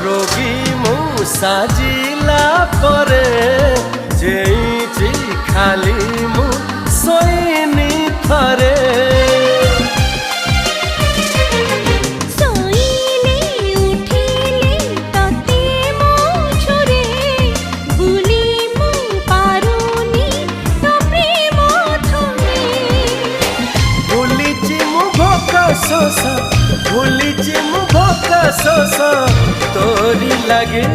रोगी मु साजिला परे जेइची खाली मु सोइनी थरे भूलिची मु भोका शोष तोरी लगे